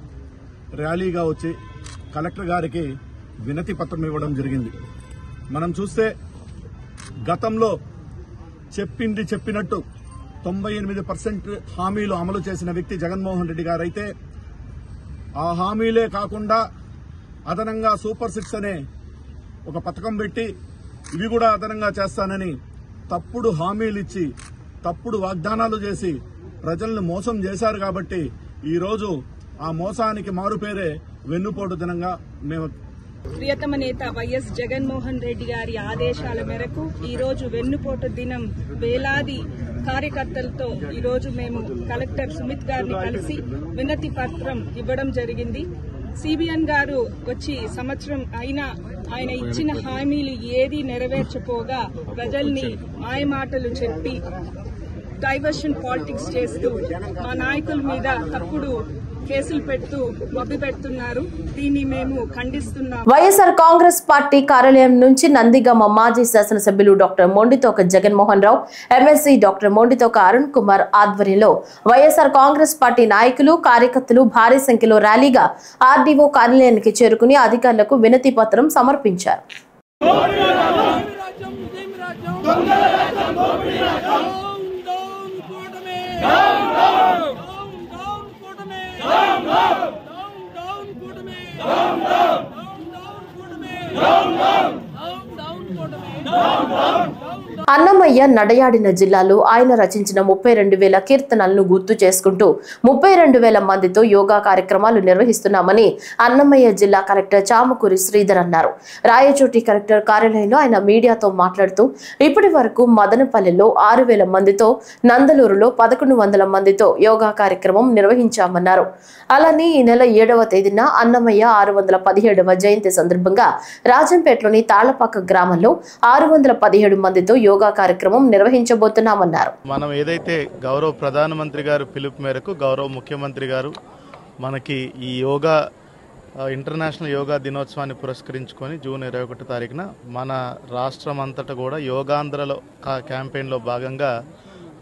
ర్యాలీగా వచ్చి కలెక్టర్ గారికి వినతి పత్రం ఇవ్వడం జరిగింది. మనం చూస్తే గతంలో చెప్పింది చెప్పినట్టు 98% హామీలు అమలు చేసిన వ్యక్తి జగన్మోహన్ రెడ్డి గారు అయితే, ఆ హామీలే కాకుండా అదనంగా సూపర్ 6 అనే ఒక పథకం పెట్టి ఇవి కూడా అదనంగా చేస్తానని తప్పుడు హామీలు ఇచ్చి తప్పుడు వాగ్దానాలు చేసి ప్రజలను మోసం చేశారు. కాబట్టి ఈరోజు ఆ మోసానికి మారుపేరే వెన్నుపోటు దినంగా మేము ప్రియతమ నేత వైఎస్ జగన్మోహన్ రెడ్డి గారి ఆదేశాల మేరకు ఈరోజు వెన్నుపోటు దినం వేలాది కార్యకర్తలతో ఈరోజు మేము కలెక్టర్ సుమిత్ గారిని కలిసి వినతి పత్రం ఇవ్వడం జరిగింది. సిబిఎన్ గారు వచ్చి సంవత్సరం అయినా ఆయన ఇచ్చిన హామీలు ఏది నెరవేర్చపోగా ప్రజల్ని మాయమాటలు చెప్పి డైవర్షన్ పాలిటిక్స్ చేస్తూ మా నాయకుల మీద తప్పుడు కేసులు పెడుతూ మభ్యపెడుతున్నారు. దీన్ని మేము ఖండిస్తున్నాం. వైఎస్ఆర్ కాంగ్రెస్ పార్టీ కార్యాలయం నుంచి నందిగామ మాజీ శాసనసభ్యులు doctor Mondithoka Jaganmohan Rao, MLC doctor Mondithoka Arun Kumar ఆధ్వర్యంలో వైఎస్ఆర్ కాంగ్రెస్ పార్టీ నాయకులు, కార్యకర్తలు భారీ సంఖ్యలో ర్యాలీగా ఆర్డీఓ కార్యాలయానికి చేరుకుని అధికారులకు వినతి పత్రం సమర్పించారు. అన్నమయ్య నడయాడిన జిల్లాలో ఆయన రచించిన 32,000 కీర్తనలను గుర్తు చేసుకుంటూ 32,000 మందితో యోగా కార్యక్రమాలు నిర్వహిస్తున్నామని అన్నమయ్య జిల్లా కలెక్టర్ చామకూరి శ్రీధర్ అన్నారు. రాయచోటి కలెక్టర్ కార్యాలయంలో ఆయన మీడియాతో మాట్లాడుతూ ఇప్పటి వరకు మదనపల్లెలో 6,000 మందితో, నందలూరులో 1,100 మందితో యోగా కార్యక్రమం నిర్వహించామన్నారు. అలానే ఈ నెల 7వ తేదీన అన్నమయ్య 617వ జయంతి సందర్భంగా రాజంపేటలోని తాళ్లపాక గ్రామంలో 617 మందితో యోగా కార్యక్రమం నిర్వహించబోతున్నామన్నారు. మనం ఏదైతే గౌరవ ప్రధానమంత్రి గారు పిలుపు మేరకు గౌరవ ముఖ్యమంత్రి గారు మనకి ఈ యోగా ఇంటర్నేషనల్ యోగా దినోత్సవాన్ని పురస్కరించుకొని జూన్ 21 తారీఖున మన రాష్ట్రం అంతటా కూడా యోగాంధ్రలో క్యాంపెయిన్లో భాగంగా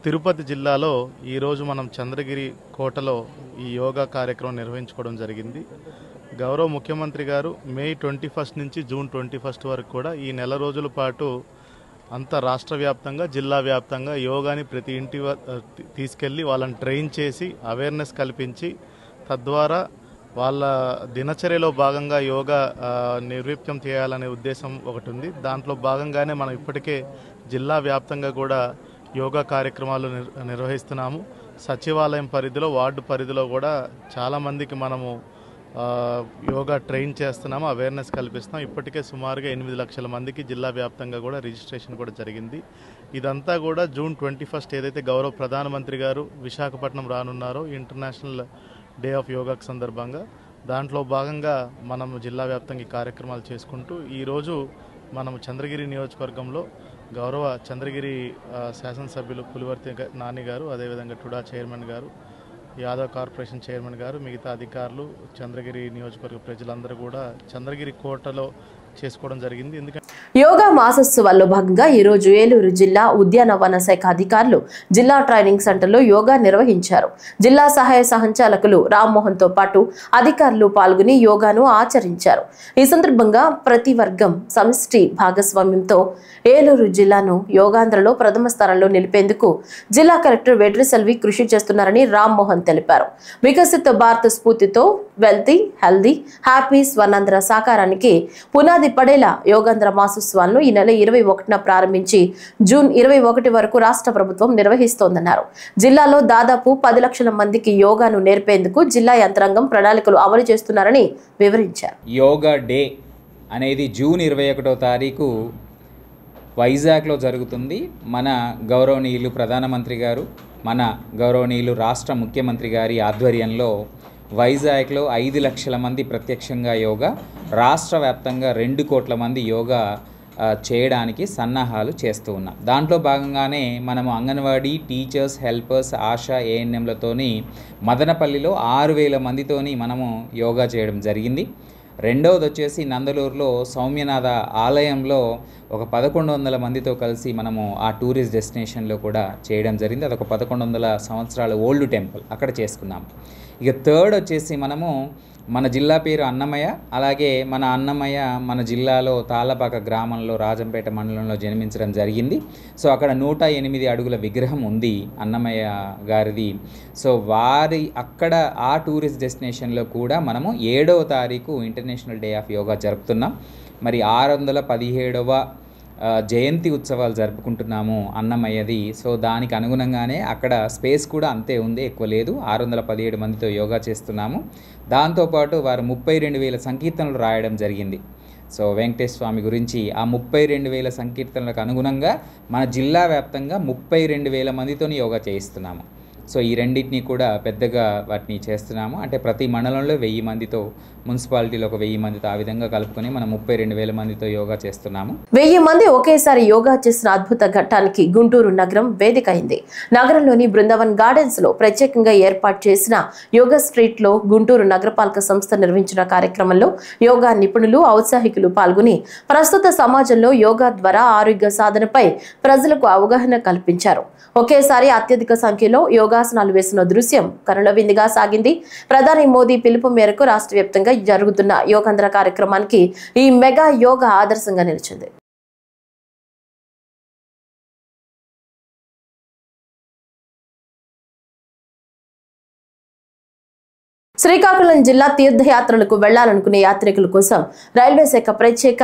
తిరుపతి జిల్లాలో ఈరోజు మనం చంద్రగిరి కోటలో ఈ యోగా కార్యక్రమం నిర్వహించుకోవడం జరిగింది. గౌరవ ముఖ్యమంత్రి గారు మే 21 నుంచి జూన్ 21 వరకు కూడా ఈ నెల రోజుల పాటు అంత రాష్ట్ర వ్యాప్తంగా, జిల్లా వ్యాప్తంగా యోగాని ప్రతి ఇంటి తీసుకెళ్ళి వాళ్ళని ట్రైన్ చేసి అవేర్నెస్ కల్పించి తద్వారా వాళ్ళ దినచర్యలో భాగంగా యోగా నిర్వీప్యం చేయాలనే ఉద్దేశం ఒకటి ఉంది. దాంట్లో భాగంగానే మనం ఇప్పటికే జిల్లా వ్యాప్తంగా కూడా యోగా కార్యక్రమాలు నిర్వహిస్తున్నాము. సచివాలయం పరిధిలో, వార్డు పరిధిలో కూడా చాలామందికి మనము యోగా ట్రైన్ చేస్తున్నాము, అవేర్నెస్ కల్పిస్తున్నాం. ఇప్పటికే సుమారుగా 8 లక్షల మందికి జిల్లా వ్యాప్తంగా కూడా రిజిస్ట్రేషన్ కూడా జరిగింది. ఇదంతా కూడా జూన్ 21 ఏదైతే గౌరవ ప్రధానమంత్రి గారు విశాఖపట్నం రానున్నారో ఇంటర్నేషనల్ డే ఆఫ్ యోగాకు సందర్భంగా దాంట్లో భాగంగా మనము జిల్లా వ్యాప్తంగా ఈ కార్యక్రమాలు చేసుకుంటూ ఈరోజు మనము చంద్రగిరి నియోజకవర్గంలో గౌరవ చంద్రగిరి శాసనసభ్యులు పులివర్తి నాని గారు, అదేవిధంగా టుడా చైర్మన్ గారు, యాదవ్ కార్పొరేషన్ చైర్మన్ గారు, మిగతా అధికారులు, చంద్రగిరి నియోజకవర్గ ప్రజలందరూ కూడా చంద్రగిరి కోటలో చేసుకోవడం జరిగింది. ఎందుకంటే యోగా మాసోత్సవాల్లో భాగంగా ఈరోజు ఏలూరు జిల్లా ఉద్యానవన శాఖ అధికారులు జిల్లా ట్రైనింగ్ సెంటర్లో యోగా నిర్వహించారు. జిల్లా సహాయ సంచాలకులు రామ్మోహన్ తో పాటు అధికారులు పాల్గొని యోగాను ఆచరించారు. ఈ సందర్భంగా ప్రతి వర్గం సమిష్టి భాగస్వామ్యంతో ఏలూరు జిల్లాను యోగాంధ్రలో ప్రథమ స్థానంలో నిలిపేందుకు జిల్లా కలెక్టర్ వెట్రిసెల్వి కృషి చేస్తున్నారని రామ్మోహన్ తెలిపారు. వికసిత భారత్ స్ఫూర్తితో వెల్తీ, హెల్దీ, హ్యాపీ స్వర్ణాంధ్ర సాకారానికి పునాది పడేలా యోగాంధ్ర మాసోత్సవాలను ఈ నెల 21న ప్రారంభించి జూన్ 21 వరకు రాష్ట్ర ప్రభుత్వం నిర్వహిస్తోందన్నారు. జిల్లాలో దాదాపు 10 లక్షల మందికి యోగాను నేర్పేందుకు జిల్లా యంత్రాంగం ప్రణాళికలు అమలు చేస్తున్నారని వివరించారు. యోగా డే అనేది జూన్ 21వ తారీఖు వైజాగ్లో జరుగుతుంది. మన గౌరవనీయులు ప్రధానమంత్రి గారు, మన గౌరవనీయులు రాష్ట్ర ముఖ్యమంత్రి గారి ఆధ్వర్యంలో వైజాగ్లో 5 లక్షల మంది ప్రత్యక్షంగా యోగా, రాష్ట్ర వ్యాప్తంగా 2 కోట్ల మంది యోగా చేయడానికి సన్నాహాలు చేస్తూ ఉన్నాం. దాంట్లో భాగంగానే మనము అంగన్వాడీ టీచర్స్, హెల్పర్స్, ఆశా, ఏఎన్ఎంలతోని మదనపల్లిలో 6,000 మందితోని మనము యోగా చేయడం జరిగింది. రెండవది వచ్చేసి నందలూరులో సౌమ్యనాథ ఆలయంలో ఒక 1100 మందితో కలిసి మనము ఆ టూరిస్ట్ డెస్టినేషన్లో కూడా చేయడం జరిగింది. అదొక 1100 సంవత్సరాల ఓల్డ్ టెంపుల్, అక్కడ చేసుకున్నాము. ఇక థర్డ్ వచ్చేసి మనము మన జిల్లా పేరు అన్నమయ్య, అలాగే మన అన్నమయ్య మన జిల్లాలో తాళ్ళపాక గ్రామంలో రాజంపేట మండలంలో జన్మించడం జరిగింది. సో అక్కడ 108 అడుగుల విగ్రహం ఉంది అన్నమయ్య గారిది. సో వారి అక్కడ ఆ టూరిస్ట్ డెస్టినేషన్లో కూడా మనము 7వ తారీఖు ఇంటర్నేషనల్ డే ఆఫ్ యోగా జరుపుతున్నాం. మరి 617వ జయంతి ఉత్సవాలు జరుపుకుంటున్నాము అన్నమయ్యది. సో దానికి అనుగుణంగానే అక్కడ స్పేస్ కూడా అంతే ఉంది, ఎక్కువ లేదు. 617 మందితో యోగా చేస్తున్నాము. దాంతోపాటు వారు 32,000 సంకీర్తనలు రాయడం జరిగింది. సో వెంకటేశ్వర స్వామి గురించి ఆ 32,000 సంకీర్తనలకు అనుగుణంగా మన జిల్లా వ్యాప్తంగా 32,000 మందితో యోగా చేయిస్తున్నాము. సో ఈ రెండింటినీ కూడా పెద్దగా వాటిని చేస్తున్నాము. అంటే ప్రతి మండలంలో 1000 మందితో, మున్సిపాలిటీలో ఒక 1000 మందితో, ఆ విధంగా కలుపుకొని మనం 32,000 మందితో యోగా చేస్తున్నాము. 1000 మంది ఒకేసారి యోగా చేసిన అద్భుత ఘట్టానికి గుంటూరు నగరం వేదిక అయింది. నగరంలోని బృందావన్ గార్డెన్స్ లో ప్రత్యేకంగా ఏర్పాటు చేసిన యోగా స్ట్రీట్ లో గుంటూరు నగరపాలక సంస్థ నిర్వహించిన కార్యక్రమంలో యోగా నిపుణులు, ఔత్సాహికులు పాల్గొని ప్రస్తుత సమాజంలో యోగా ద్వారా ఆరోగ్య సాధనపై ప్రజలకు అవగాహన కల్పించారు. ఒకేసారి అత్యధిక సంఖ్యలో యోగాసనాలు వేసిన దృశ్యం కనుల విందుగా సాగింది. ప్రధాని మోదీ పిలుపు మేరకు రాష్ట్ర వ్యాప్తంగా జరుగుతున్న యోగాంధ్ర కార్యక్రమానికి ఈ మెగా యోగా ఆదర్శంగా నిలిచింది. శ్రీకాకుళం జిల్లా తీర్థయాత్రలకు వెళ్లాలనుకునే యాత్రికుల కోసం రైల్వే శాఖ ప్రత్యేక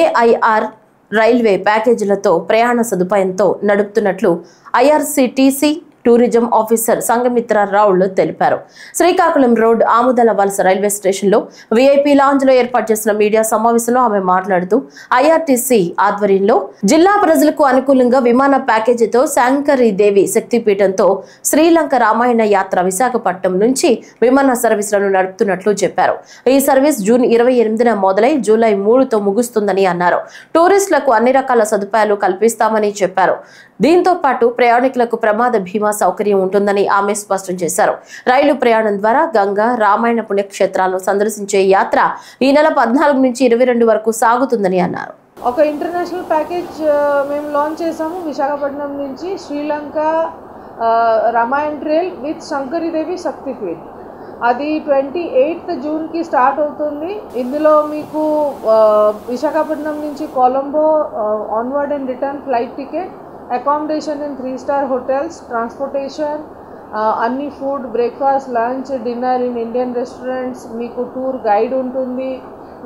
ఏఐఆర్ రైల్వే ప్యాకేజీలతో ప్రయాణ సదుపాయంతో నడుపుతున్నట్లు ఐఆర్సీటీసీ టూరిజం ఆఫీసర్ సంగమిత్ర రావులు తెలిపారు. శ్రీకాకుళం రోడ్ ఆముదల వలస రైల్వే స్టేషన్ లో విఐపీ లాంజ్ లో ఏర్పాటు చేసిన మీడియా సమావేశంలో ఆమె మాట్లాడుతూ ఐఆర్టీసీ ఆధ్వర్యంలో జిల్లా ప్రజలకు అనుకూలంగా విమాన ప్యాకేజీతో శాంకరీదేవి శక్తిపీఠంతో శ్రీలంక రామాయణ యాత్ర విశాఖపట్నం నుంచి విమాన సర్వీసులను నడుపుతున్నట్లు చెప్పారు. ఈ సర్వీస్ జూన్ 28న మొదలై జూలై 3తో ముగుస్తుందని అన్నారు. టూరిస్టులకు అన్ని రకాల సదుపాయాలు కల్పిస్తామని చెప్పారు. దీంతో పాటు ప్రయాణికులకు ప్రమాద బీమా సౌకర్యం ఉంటుందని ఆమె స్పష్టం చేశారు. రైలు ప్రయాణం ద్వారా గంగా, రామాయణ పుణ్యక్షేత్రాలను సందర్శించే యాత్ర ఈ నెల 14 నుంచి 22 వరకు సాగుతుందని అన్నారు. ఒక ఇంటర్నేషనల్ ప్యాకేజ్ మేము లాంచ్ చేసాము. విశాఖపట్నం నుంచి శ్రీలంక రామాయణ ట్రైల్ విత్ శంకరీదేవి శక్తిపీఠ్. అది 28th జూన్కి స్టార్ట్ అవుతుంది. ఇందులో మీకు విశాఖపట్నం నుంచి Colombo onward and return flight ticket, accommodation in 3-star hotels, transportation, అన్ని food, breakfast, lunch, dinner in Indian restaurants, మీకు టూర్ గైడ్ ఉంటుంది,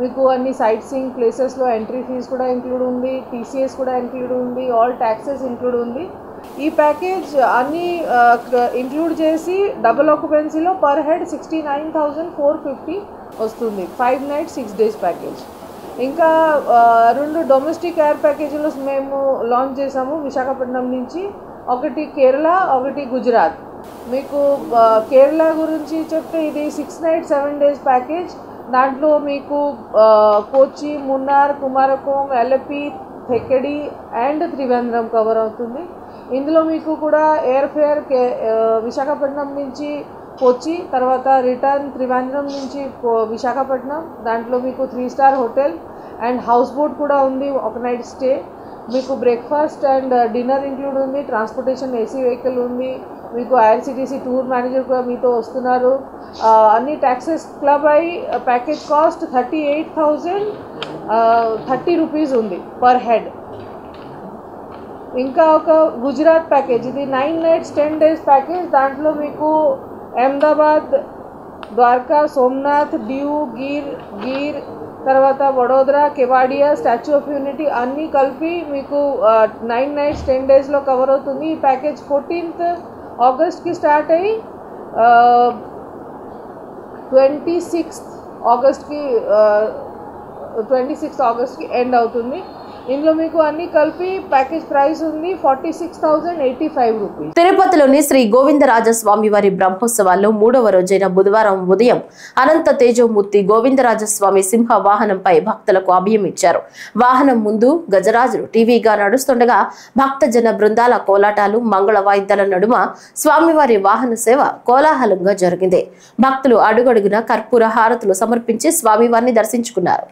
మీకు అన్ని సైట్ సీయింగ్ ప్లేసెస్లో ఎంట్రీ ఫీజ్ కూడా ఇంక్లూడ్ ఉంది, టీసీఎస్ కూడా ఇంక్లూడ్ ఉంది, ఆల్ ట్యాక్సెస్ ఇంక్లూడ్ ఉంది. ఈ ప్యాకేజ్ అన్నీ ఇంక్లూడ్ చేసి డబుల్ ఆక్యుపెన్సీలో పర్ హెడ్ 69,450 వస్తుంది. 5 nights 6 days ప్యాకేజ్. ఇంకా 2 డొమెస్టిక్ ఎయిర్ ప్యాకేజీలు మేము లాంచ్ చేసాము విశాఖపట్నం నుంచి. ఒకటి కేరళ, ఒకటి గుజరాత్. మీకు కేరళ గురించి చెప్తే ఇది 6 nights 7 days ప్యాకేజ్. దాంట్లో మీకు కోచి, మున్నార్, కుమారకోమ్, ఎలపి, థెక్కడి అండ్ త్రివేంద్రం కవర్ అవుతుంది. ఇందులో మీకు కూడా ఎయిర్ ఫేర్ విశాఖపట్నం నుంచి కోచి, తర్వాత రిటర్న్ త్రివేంద్రం నుంచి విశాఖపట్నం. దాంట్లో మీకు 3 star hotel and house boat కూడా ఉంది, ఒక నైట్ స్టే. మీకు బ్రేక్ఫాస్ట్ అండ్ డిన్నర్ ఇంక్లూడ్ ఉంది, ట్రాన్స్పోర్టేషన్ ఏసీ వెహికల్ ఉంది, మీకు ఐఆర్సిటీసీ టూర్ మేనేజర్ కూడా మీతో వస్తున్నారు. అన్ని ట్యాక్సెస్ క్లబ్ అయి ప్యాకేజ్ కాస్ట్ 38,030 రూపీస్ ఉంది పర్ హెడ్. ఇంకా ఒక గుజరాత్ ప్యాకేజ్, ఇది 9 nights 10 days ప్యాకేజ్. దాంట్లో మీకు అహ్మదాబాద్, ద్వారకా, సోమనాథ్, డియూ, గీర్, తర్వాత Vadodara, Kevadia, statue of unity అన్నీ కలిపి మీకు 9 nights 10 daysలో కవర్ అవుతుంది. ఈ ప్యాకేజ్ 14th Augustకి స్టార్ట్ అయ్యి 26th Augustకి ఎండ్ అవుతుంది. ఇందులో మీకు అన్ని కలిపి ప్యాకేజ్ ప్రైస్ ఉంది 46,085 రూపీస్. తిరుపతిలోని శ్రీ గోవిందరాజస్వామి వారి బ్రహ్మోత్సవాల్లో 3వ రోజైన బుధవారం ఉదయం అనంత తేజోమూర్తి గోవిందరాజస్వామి సింహ వాహనంపై భక్తులకు అభయం ఇచ్చారు. వాహనం ముందు గజరాజులు టీవీగా నడుస్తుండగా భక్తజన బృందాల కోలాటాలు, మంగళ వాయిద్యాల నడుమ స్వామివారి వాహన సేవ కోలాహలంగా జరిగింది. భక్తులు అడుగడుగున కర్పూర హారతులు సమర్పించి స్వామివారిని దర్శించుకున్నారు.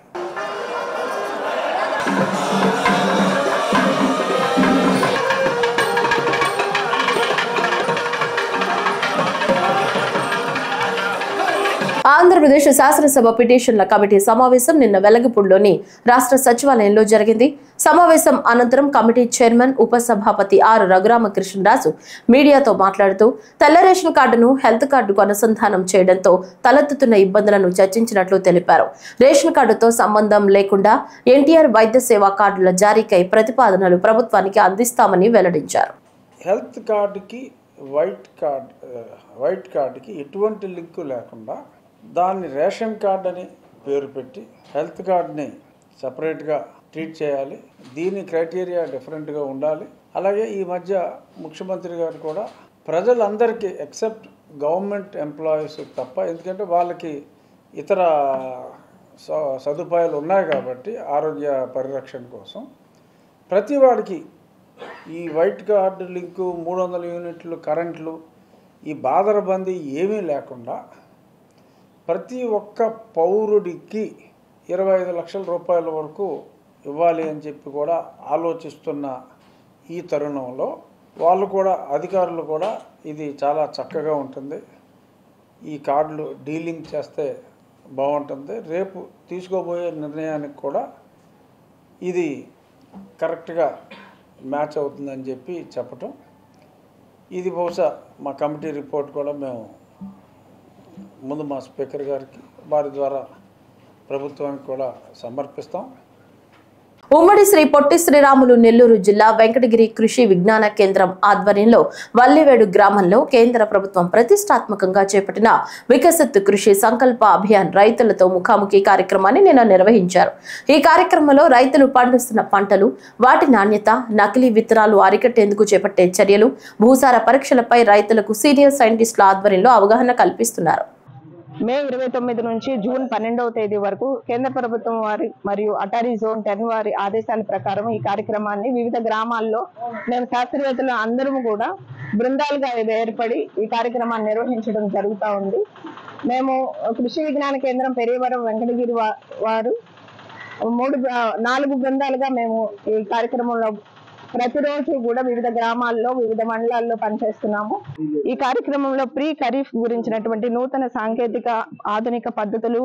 ఆంధ్రప్రదేశ్ శాసనసభ పిటిషన్ల కమిటీ సమావేశం నిన్న వెలగపూడిలోని రాష్ట్ర సచివాలయంలో జరిగింది. సమావేశం అనంతరం కమిటీ చైర్మన్ ఉపసభాపతి ఆర్ రఘురామకృష్ణరాజు మీడియాతో మాట్లాడుతూ తెల్ల రేషన్ కార్డును హెల్త్ కార్డుకు అనుసంధానం చేయడంతో తలెత్తుతున్న ఇబ్బందులను చర్చించినట్లు తెలిపారు. రేషన్ కార్డుతో సంబంధం లేకుండా ఎన్టీఆర్ వైద్య సేవా కార్డుల జారీకై ప్రతిపాదనలు ప్రభుత్వానికి అందిస్తామని వెల్లడించారు. హెల్త్ కార్డుకి వైట్ కార్డుకి ఎటువంటి లింకు లేకుండా దాన్ని రేషన్ కార్డ్ అని పేరు పెట్టి హెల్త్ కార్డ్ని సపరేట్గా ట్రీట్ చేయాలి. దీని క్రైటీరియా డిఫరెంట్గా ఉండాలి. అలాగే ఈ మధ్య ముఖ్యమంత్రి గారు కూడా ప్రజలందరికీ ఎక్సెప్ట్ గవర్నమెంట్ ఎంప్లాయీస్ తప్ప, ఎందుకంటే వాళ్ళకి ఇతర సదుపాయాలు ఉన్నాయి కాబట్టి ఆరోగ్య పరిరక్షణ కోసం ప్రతి వాడికి ఈ వైట్ కార్డు లింకు 300 యూనిట్లు కరెంట్లు ఈ బాదరబందీ ఏమీ లేకుండా ప్రతి ఒక్క పౌరుడికి 25 లక్షల రూపాయల వరకు ఇవ్వాలి అని చెప్పి కూడా ఆలోచిస్తున్న ఈ తరుణంలో వాళ్ళు కూడా అధికారులు కూడా ఇది చాలా చక్కగా ఉంటుంది, ఈ కార్డులు డీలింగ్ చేస్తే బాగుంటుంది, రేపు తీసుకోబోయే నిర్ణయానికి కూడా ఇది కరెక్ట్గా మ్యాచ్ అవుతుందని చెప్పి చెప్పటం. ఇది బహుశా మా కమిటీ రిపోర్ట్ కూడా మేము ముందు మా స్పీకర్ గారికి వారి ద్వారా ప్రభుత్వానికి కూడా సమర్పిస్తాం. ఉమ్మడి శ్రీ పొట్టి శ్రీరాములు నెల్లూరు జిల్లా వెంకటగిరి కృషి విజ్ఞాన కేంద్రం ఆధ్వర్యంలో వల్లివేడు గ్రామంలో కేంద్ర ప్రభుత్వం ప్రతిష్టాత్మకంగా చేపట్టిన వికసిత్ కృషి సంకల్ప అభియాన్ రైతులతో ముఖాముఖి కార్యక్రమాన్ని నిన్న నిర్వహించారు. ఈ కార్యక్రమంలో రైతులు పండిస్తున్న పంటలు, వాటి నాణ్యత, నకిలీ విత్తనాలు అరికట్టేందుకు చేపట్టే చర్యలు, భూసార పరీక్షలపై రైతులకు సీనియర్ సైంటిస్టుల ఆధ్వర్యంలో అవగాహన కల్పిస్తున్నారు. మే 29 నుంచి జూన్ 12వ తేదీ వరకు కేంద్ర ప్రభుత్వం వారి మరియు అటారీ జోన్ 10 వారి ఆదేశాల ప్రకారం ఈ కార్యక్రమాన్ని వివిధ గ్రామాల్లో మేము శాస్త్రవేత్తలు అందరము కూడా బృందాలుగా ఏర్పడి ఈ కార్యక్రమాన్ని నిర్వహించడం జరుగుతూ ఉంది. మేము కృషి విజ్ఞాన కేంద్రం పెరియవరం వెంకటగిరి వారు 4 బృందాలుగా మేము ఈ కార్యక్రమంలో ప్రతిరోజు కూడా వివిధ గ్రామాల్లో వివిధ మండలాల్లో పనిచేస్తున్నాము. ఈ కార్యక్రమంలో ప్రీ ఖరీఫ్ గురించినటువంటి నూతన సాంకేతిక ఆధునిక పద్ధతులు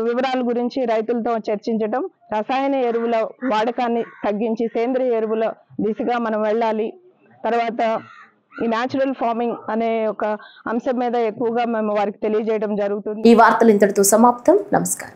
వివరాల గురించి రైతులతో చర్చించడం, రసాయన ఎరువుల వాడకాన్ని తగ్గించి సేంద్రియ ఎరువుల దిశగా మనం వెళ్ళాలి, తర్వాత ఈ న్యాచురల్ ఫార్మింగ్ అనే ఒక అంశం మీద ఎక్కువగా మేము వారికి తెలియజేయడం జరుగుతుంది. ఈ వార్తలు ఇంతటితో సమాప్తం. నమస్కారం.